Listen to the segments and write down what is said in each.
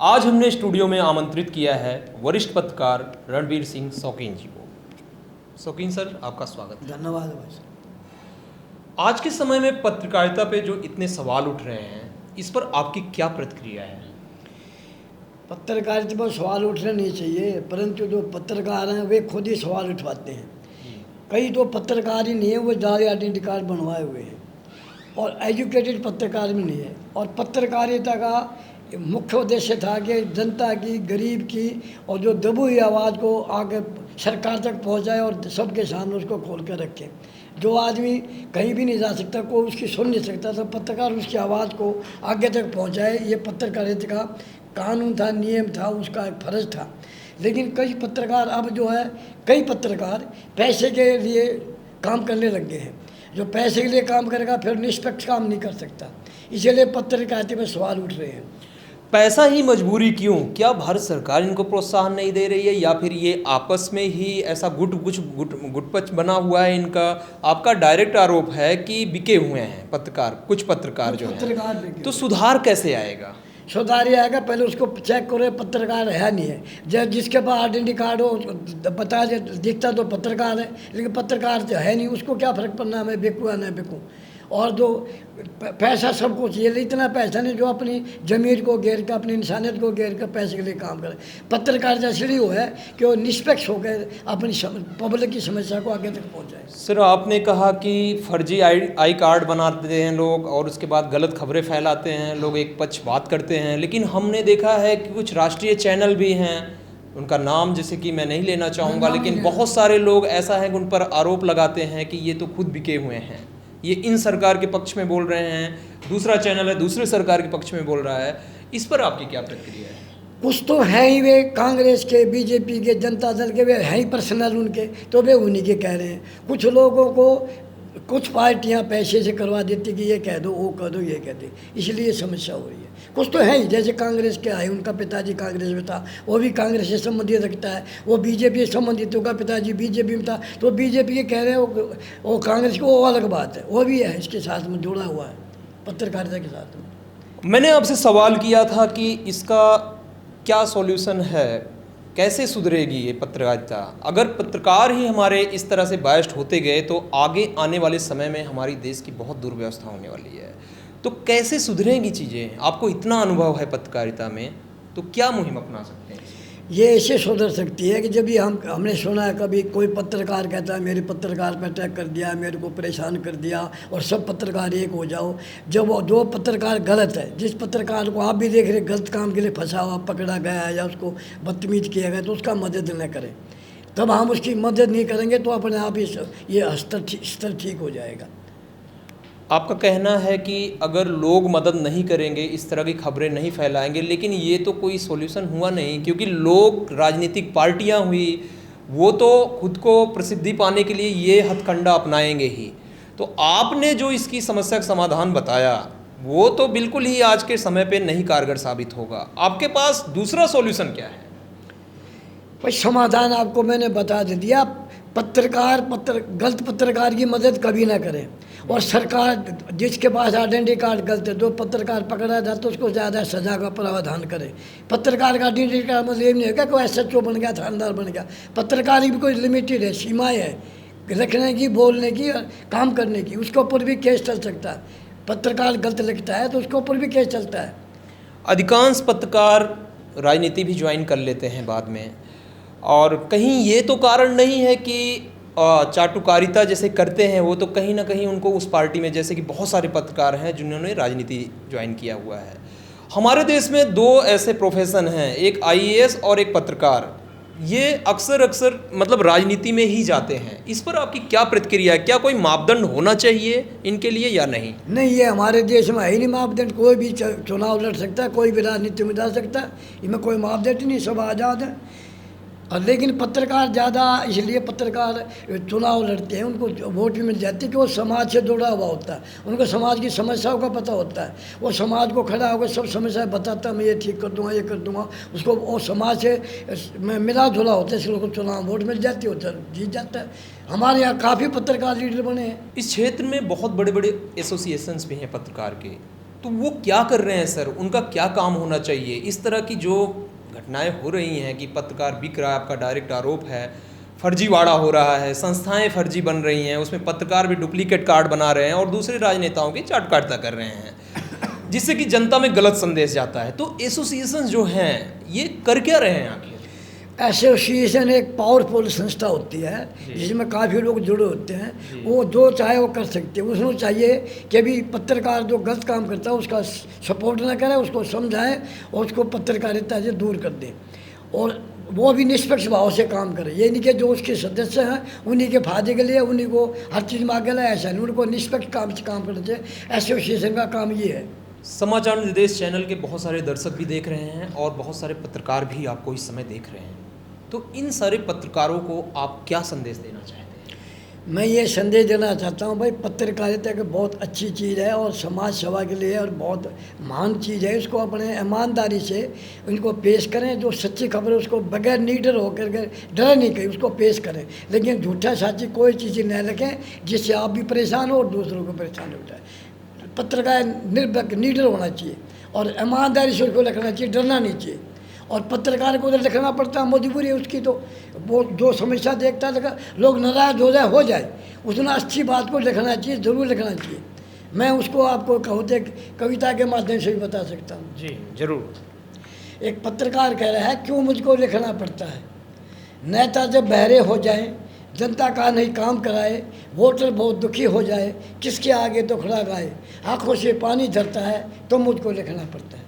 आज हमने स्टूडियो में आमंत्रित किया है वरिष्ठ पत्रकार रणवीर सिंह शौकीन जी को। शौकीन सर, आपका स्वागत है। धन्यवाद भाई। आज के समय में पत्रकारिता पे जो इतने सवाल उठ रहे हैं, इस पर आपकी क्या प्रतिक्रिया है? पत्रकारिता पर सवाल उठने नहीं चाहिए, परंतु जो पत्रकार हैं वे खुद ही सवाल उठवाते हैं। कई तो पत्रकार ही नहीं है, वो जाली आइडेंटिटी कार्ड बनवाए हुए हैं और एजुकेटेड पत्रकार भी नहीं है। और पत्रकारिता का मुख्य उद्देश्य था कि जनता की, गरीब की और जो दबी हुई आवाज़ को आगे सरकार तक पहुंचाए और सबके सामने उसको खोल कर रखे। जो आदमी कहीं भी नहीं जा सकता, कोई उसकी सुन नहीं सकता, तो पत्रकार उसकी आवाज़ को आगे तक पहुंचाए। ये पत्रकारिता का कानून था, नियम था, उसका एक फर्ज था। लेकिन कई पत्रकार अब जो है, कई पत्रकार पैसे के लिए काम करने लग गए हैं। जो पैसे के लिए काम करेगा फिर निष्पक्ष काम नहीं कर सकता, इसीलिए पत्रकारिता में सवाल उठ रहे हैं। पैसा ही मजबूरी क्यों? क्या भारत सरकार इनको प्रोत्साहन नहीं दे रही है, या फिर ये आपस में ही ऐसा गुटपच बना हुआ है इनका? आपका डायरेक्ट आरोप है कि बिके हुए हैं पत्रकार, कुछ पत्रकार जो हैं। तो सुधार कैसे आएगा? सुधार ये आएगा, पहले उसको चेक करो पत्रकार है नहीं है। जब जिसके पास आइडेंटिटी कार्ड हो बता दे, दिखता तो पत्रकार है, लेकिन पत्रकार तो है नहीं, उसको क्या फ़र्क पड़ना है मैं बिकूँ या नहीं बिकूँ। और जो पैसा सबको चाहिए, लेकिन इतना पैसा नहीं जो अपनी ज़मीर को घेर कर, अपनी इंसानियत को घेर कर पैसे के लिए काम करे। पत्रकारिता इसलिए वो है कि वो निष्पक्ष होकर अपनी पब्लिक की समस्या को आगे तक पहुंचाए। सर, आपने कहा कि फर्जी आई कार्ड बनाते हैं लोग और उसके बाद गलत खबरें फैलाते हैं, लोग एक पक्ष बात करते हैं, लेकिन हमने देखा है कि कुछ राष्ट्रीय चैनल भी हैं, उनका नाम जैसे कि मैं नहीं लेना चाहूँगा, लेकिन बहुत सारे लोग ऐसा है कि उन पर आरोप लगाते हैं कि ये तो खुद बिके हुए हैं, ये इन सरकार के पक्ष में बोल रहे हैं, दूसरा चैनल है दूसरे सरकार के पक्ष में बोल रहा है। इस पर आपकी क्या प्रतिक्रिया है? कुछ तो हैं ही वे कांग्रेस के, बीजेपी के, जनता दल के, वे हैं ही पर्सनल उनके, तो वे उन्हीं के कह रहे हैं। कुछ लोगों को कुछ पार्टियां पैसे से करवा देती कि ये कह दो, वो कह दो, ये कह दे, इसलिए समस्या हो रही है। कुछ तो है ही, जैसे कांग्रेस के आए, उनका पिताजी कांग्रेस में था, वो भी कांग्रेस से संबंधित रखता है। वो बीजेपी से संबंधित होगा, पिताजी बीजेपी में था, तो बीजेपी के कह रहे हैं वो कांग्रेस को, वो अलग बात है, वो भी है इसके साथ में जुड़ा हुआ है पत्रकारिता के साथ में। मैंने आपसे सवाल किया था कि इसका क्या सॉल्यूशन है, कैसे सुधरेगी ये पत्रकारिता? अगर पत्रकार ही हमारे इस तरह से बायस्ड होते गए तो आगे आने वाले समय में हमारी देश की बहुत दुर्व्यवस्था होने वाली है। तो कैसे सुधरेंगी चीज़ें? आपको इतना अनुभव है पत्रकारिता में, तो क्या मुहिम अपना सकते हैं? ये ऐसे सुधर सकती है कि जब भी हमने सुना है कभी कोई पत्रकार कहता है मेरे पत्रकार पर अटैक कर दिया, मेरे को परेशान कर दिया और सब पत्रकार एक हो जाओ। जब जो पत्रकार गलत है, जिस पत्रकार को आप भी देख रहे गलत काम के लिए फंसा हुआ पकड़ा गया या उसको बदतमीज किया गया, तो उसका मदद न करें। तब हम उसकी मदद नहीं करेंगे तो अपने आप ही ये स्तर ठीक हो जाएगा। आपका कहना है कि अगर लोग मदद नहीं करेंगे, इस तरह की खबरें नहीं फैलाएंगे, लेकिन ये तो कोई सॉल्यूशन हुआ नहीं, क्योंकि लोग, राजनीतिक पार्टियां हुई, वो तो खुद को प्रसिद्धि पाने के लिए ये हथकंडा अपनाएंगे ही। तो आपने जो इसकी समस्या का समाधान बताया वो तो बिल्कुल ही आज के समय पे नहीं कारगर साबित होगा। आपके पास दूसरा सॉल्यूशन क्या है? भाई समाधान आपको मैंने बता दिया। गलत पत्रकार की मदद कभी ना करें, और सरकार जिसके पास आइडेंटिटी कार्ड गलत है, जो पत्रकार पकड़ा जाता तो उसको ज़्यादा सजा का प्रावधान करे। पत्रकार का आइडेंटिटी कार्ड मतलब ये नहीं है कोई SHO बन गया, थानेदार बन गया। पत्रकार की भी कोई लिमिटेड है, सीमाएँ है रखने की, बोलने की और काम करने की, उसके ऊपर भी केस चल सकता है। पत्रकार गलत लिखता है तो उसके ऊपर भी केस चलता है। अधिकांश पत्रकार राजनीति भी ज्वाइन कर लेते हैं बाद में, और कहीं ये तो कारण नहीं है कि चाटुकारिता जैसे करते हैं वो, तो कहीं ना कहीं उनको उस पार्टी में, जैसे कि बहुत सारे पत्रकार हैं जिन्होंने राजनीति ज्वाइन किया हुआ है। हमारे देश में दो ऐसे प्रोफेशन हैं, एक IAS और एक पत्रकार। ये अक्सर मतलब राजनीति में ही जाते हैं। इस पर आपकी क्या प्रतिक्रिया है? क्या कोई मापदंड होना चाहिए इनके लिए या नहीं? नहीं, ये हमारे देश में है ही नहीं मापदंड। कोई भी चुनाव लड़ सकता है, कोई भी राजनीति में जा सकता है, इनमें कोई मापदंड नहीं, सब आज़ाद है। और लेकिन पत्रकार ज़्यादा इसलिए पत्रकार चुनाव लड़ते हैं, उनको वोट भी मिल जाती है कि वो समाज से जुड़ा हुआ होता है, उनको समाज की समस्याओं का पता होता है। वो समाज को खड़ा होकर सब समस्याएं बताता है, मैं ये ठीक कर दूंगा, ये कर दूंगा, उसको वो समाज से मिला जुला होता है, इसलिए उनको चुनाव वोट मिल जाती होता है, जीत जाता है। हमारे यहाँ काफ़ी पत्रकार लीडर बने हैं। इस क्षेत्र में बहुत बड़े बड़े एसोसिएशंस भी हैं पत्रकार के, तो वो क्या कर रहे हैं सर, उनका क्या काम होना चाहिए? इस तरह की जो घटनाएं हो रही हैं कि पत्रकार बिक रहा है, आपका डायरेक्ट आरोप है, फर्जीवाड़ा हो रहा है, संस्थाएं फर्जी बन रही हैं, उसमें पत्रकार भी डुप्लीकेट कार्ड बना रहे हैं और दूसरे राजनेताओं की चाटकारिता कर रहे हैं, जिससे कि जनता में गलत संदेश जाता है। तो एसोसिएशन जो हैं ये कर क्या रहे हैं आखिर? एसोसिएशन एक पावरफुल संस्था होती है जिसमें काफ़ी लोग जुड़े होते हैं। वो जो चाहे वो कर सकते हैं। उसमें चाहिए कि अभी पत्रकार जो गलत काम करता है उसका सपोर्ट ना करें, उसको समझाएं और उसको पत्रकारिता से दूर कर दें, और वो भी निष्पक्ष भाव से काम करे। ये नहीं कि जो उसके सदस्य हैं उन्हीं के फायदे के लिए उन्हीं को हर चीज़ में आगे लाए, ऐसा नहीं। उनको निष्पक्ष काम से काम करना चाहिए। एसोसिएशन का काम ये है। समाचार निर्देश चैनल के बहुत सारे दर्शक भी देख रहे हैं और बहुत सारे पत्रकार भी आपको इस समय देख रहे हैं, तो इन सारे पत्रकारों को आप क्या संदेश देना चाहते हैं? मैं ये संदेश देना चाहता हूँ भाई, पत्रकारिता एक बहुत अच्छी चीज़ है और समाज सेवा के लिए और बहुत महान चीज़ है। इसको अपने ईमानदारी से उनको पेश करें। जो सच्ची खबर है उसको बगैर निडर होकर के, डर नहीं कहीं, उसको पेश करें। लेकिन झूठा साची कोई चीज़ न रखें जिससे आप भी परेशान हो और दूसरों को परेशान हो जाए। पत्रकार निडर होना चाहिए और ईमानदारी से उसको लिखना चाहिए, डरना नहीं चाहिए। और पत्रकार को तो लिखना पड़ता है, मजबूरी है उसकी। तो वो जो समस्या देखता है लोग नाराज हो जाए उसने अच्छी बात को लिखना चाहिए, ज़रूर लिखना चाहिए। मैं उसको आपको कहते कविता के माध्यम से भी बता सकता हूँ। जी जरूर। एक पत्रकार कह रहा है, क्यों मुझको लिखना पड़ता है, नेता जब बहरे हो जाए, जनता का नहीं काम कराए, वोटर बहुत दुखी हो जाए, किसके आगे तो खड़ा गाए, आँखों से पानी झरता है तो मुझको लिखना पड़ता है।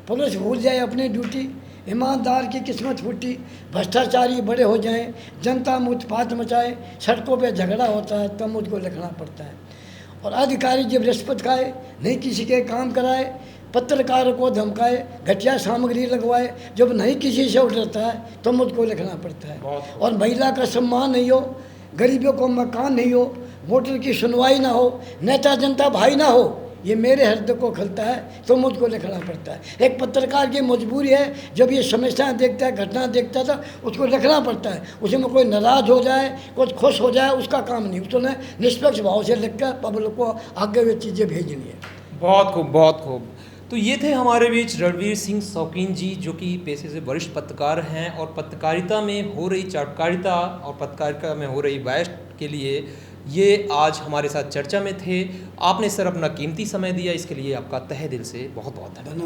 पुलिस भूल जाए अपनी ड्यूटी, ईमानदार की किस्मत फूटी, भ्रष्टाचारी बड़े हो जाएं, जनता मुतफात मचाए, सड़कों पे झगड़ा होता है तब मुझको लिखना पड़ता है। और अधिकारी जब रिश्वत खाए, नहीं किसी के काम कराए, पत्रकारों को धमकाए, घटिया सामग्री लगवाए, जब नहीं किसी से डरता है तो मुझको लिखना पड़ता है। और महिला का सम्मान नहीं हो, गरीबों को मकान नहीं हो, वोटर की सुनवाई ना हो, नेता जनता भाई ना हो, ये मेरे हृदय को खलता है तो मुझको लिखना पड़ता है। एक पत्रकार की मजबूरी है, जब ये समस्याएं देखता है, घटना देखता था, उसको लिखना पड़ता है। उसमें कोई नाराज हो जाए, कुछ खुश हो जाए, उसका काम नहीं। उसको निष्पक्ष भाव से लिख कर पब्लिक को आगे वे चीज़ें भेजनी है। बहुत खूब, बहुत खूब। तो ये थे हमारे बीच रणवीर सिंह शौकीन जी, जो कि पेशे से वरिष्ठ पत्रकार हैं और पत्रकारिता में हो रही चाटकारिता और पत्रकारिता में हो रही बहस के लिए ये आज हमारे साथ चर्चा में थे। आपने सर अपना कीमती समय दिया, इसके लिए आपका तहे दिल से बहुत बहुत धन्यवाद।